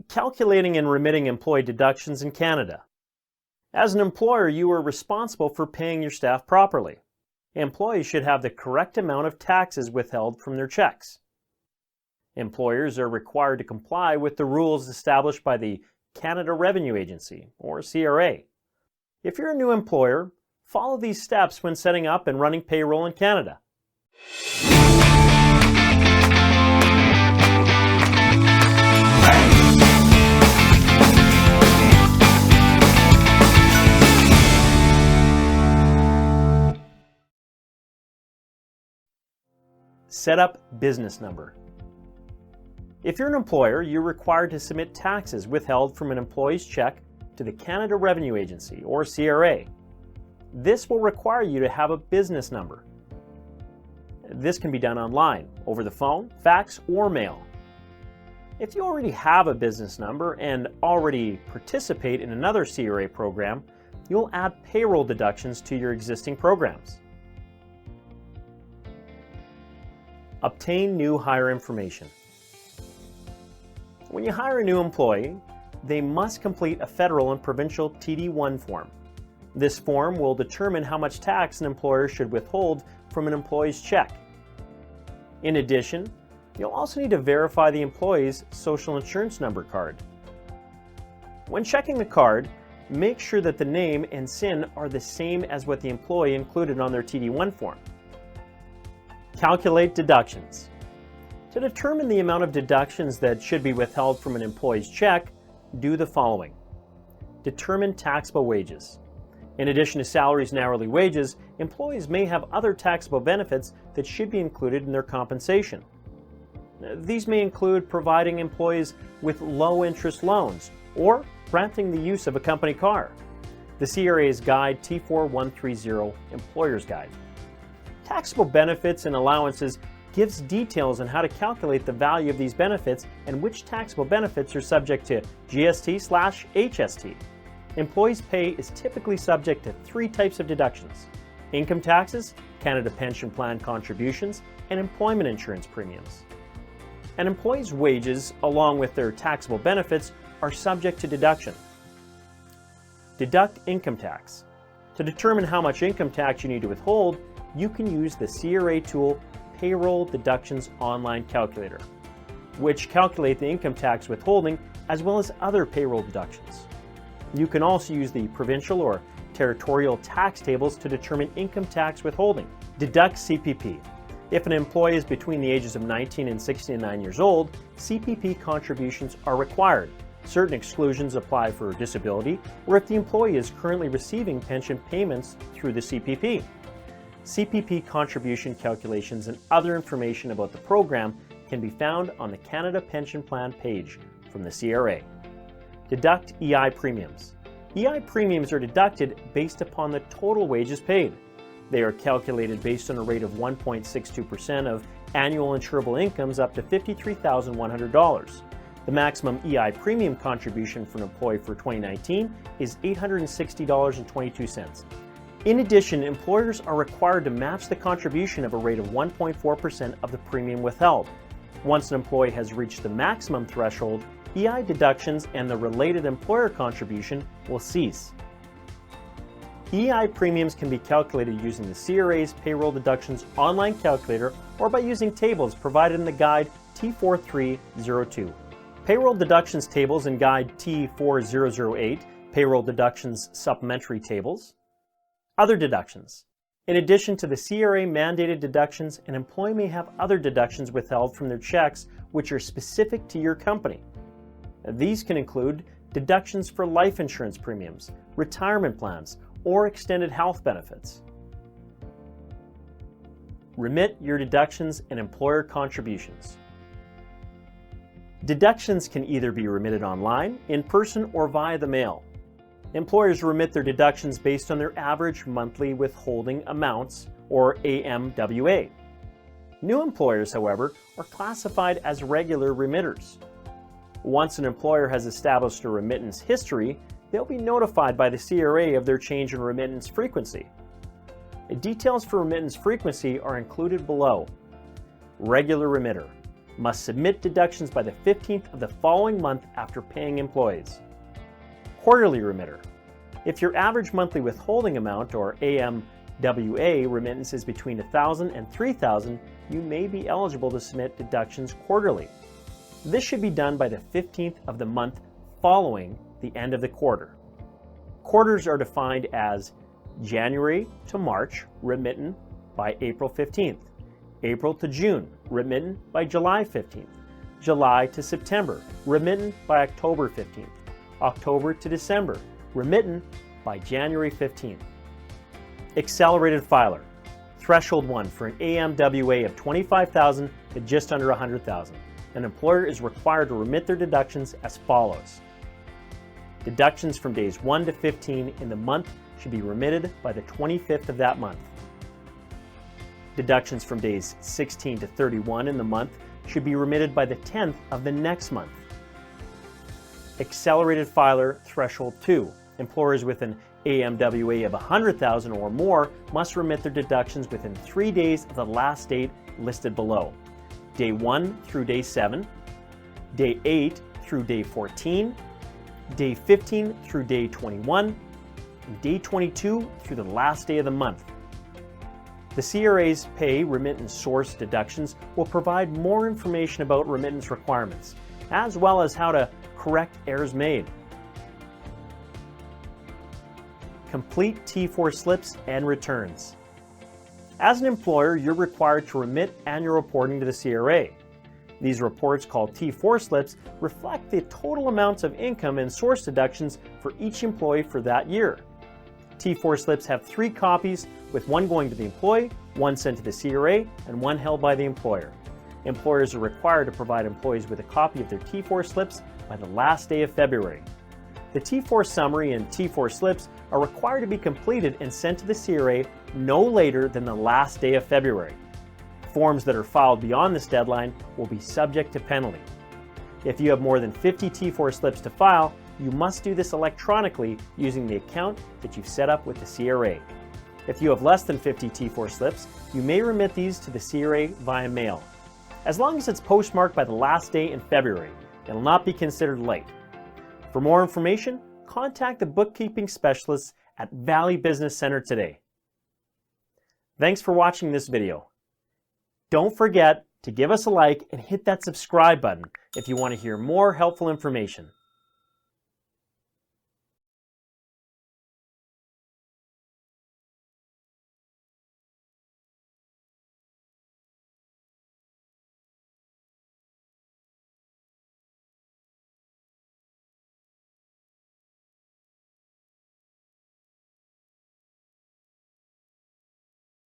Calculating and remitting employee deductions in Canada. As an employer, you are responsible for paying your staff properly. Employees should have the correct amount of taxes withheld from their checks. Employers are required to comply with the rules established by the Canada Revenue Agency, or CRA. If you're a new employer, follow these steps when setting up and running payroll in Canada. Set up business number. If you're an employer, you're required to submit taxes withheld from an employee's check to the Canada Revenue Agency, or CRA. This will require you to have a business number. This can be done online, over the phone, fax, or mail. If you already have a business number and already participate in another CRA program, you'll add payroll deductions to your existing programs. Obtain new hire information. When you hire a new employee, they must complete a federal and provincial TD1 form. This form will determine how much tax an employer should withhold from an employee's check. In addition, you'll also need to verify the employee's social insurance number card. When checking the card, make sure that the name and SIN are the same as what the employee included on their TD1 form. Calculate deductions. To determine the amount of deductions that should be withheld from an employee's check, do the following. Determine taxable wages. In addition to salaries and hourly wages, employees may have other taxable benefits that should be included in their compensation. These may include providing employees with low-interest loans or granting the use of a company car. The CRA's Guide T4130 Employer's Guide. Taxable benefits and allowances gives details on how to calculate the value of these benefits and which taxable benefits are subject to GST/HST. Employees' pay is typically subject to 3 types of deductions: income taxes, Canada Pension Plan contributions, and employment insurance premiums. An employee's wages, along with their taxable benefits, are subject to deduction. Deduct income tax. To determine how much income tax you need to withhold, you can use the CRA tool Payroll Deductions Online Calculator, which calculate the income tax withholding as well as other payroll deductions. You can also use the provincial or territorial tax tables to determine income tax withholding. Deduct CPP. If an employee is between the ages of 19 and 69 years old, CPP contributions are required. Certain exclusions apply for disability or if the employee is currently receiving pension payments through the CPP. CPP contribution calculations and other information about the program can be found on the Canada Pension Plan page from the CRA. Deduct EI premiums. EI premiums are deducted based upon the total wages paid. They are calculated based on a rate of 1.62% of annual insurable incomes up to $53,100. The maximum EI premium contribution for an employee for 2019 is $860.22. In addition, employers are required to match the contribution of a rate of 1.4% of the premium withheld. Once an employee has reached the maximum threshold, EI deductions and the related employer contribution will cease. EI premiums can be calculated using the CRA's Payroll Deductions Online Calculator or by using tables provided in the Guide T4302. Payroll Deductions Tables in Guide T4008, Payroll Deductions Supplementary Tables. Other deductions. In addition to the CRA mandated deductions, an employee may have other deductions withheld from their checks which are specific to your company. These can include deductions for life insurance premiums, retirement plans, or extended health benefits. Remit your deductions and employer contributions. Deductions can either be remitted online, in person, or via the mail. Employers remit their deductions based on their average monthly withholding amounts, or AMWA. New employers, however, are classified as regular remitters. Once an employer has established a remittance history, they'll be notified by the CRA of their change in remittance frequency. Details for remittance frequency are included below. Regular remitter. Must submit deductions by the 15th of the following month after paying employees. Quarterly remitter. If your average monthly withholding amount, or AMWA, remittance is between $1,000 and $3,000, you may be eligible to submit deductions quarterly. This should be done by the 15th of the month following the end of the quarter. Quarters are defined as January to March, remitting by April 15th. April to June, remitting by July 15th. July to September, remitting by October 15th. October to December, remitting by January 15th. Accelerated filer. Threshold 1 for an AMWA of $25,000 to just under $100,000. An employer is required to remit their deductions as follows. Deductions from days 1 to 15 in the month should be remitted by the 25th of that month. Deductions from days 16 to 31 in the month should be remitted by the 10th of the next month. Accelerated filer threshold 2. Employers with an AMWA of $100,000 or more must remit their deductions within 3 days of the last date listed below. Day 1 through day 7, day 8 through day 14, day 15 through day 21, and day 22 through the last day of the month. The CRA's Pay Remittance Source Deductions will provide more information about remittance requirements, as well as how to correct errors made. Complete T4 slips and returns. As an employer, you're required to remit annual reporting to the CRA. These reports, called T4 slips, reflect the total amounts of income and source deductions for each employee for that year. T4 slips have 3 copies, with one going to the employee, one sent to the CRA, and one held by the employer. Employers are required to provide employees with a copy of their T4 slips by the last day of February. The T4 summary and T4 slips are required to be completed and sent to the CRA no later than the last day of February. Forms that are filed beyond this deadline will be subject to penalty. If you have more than 50 T4 slips to file, you must do this electronically using the account that you've set up with the CRA. If you have less than 50 T4 slips, you may remit these to the CRA via mail. As long as it's postmarked by the last day in February, it will not be considered late. For more information, contact the bookkeeping specialists at Valley Business Center today. Thanks for watching this video. Don't forget to give us a like and hit that subscribe button if you want to hear more helpful information.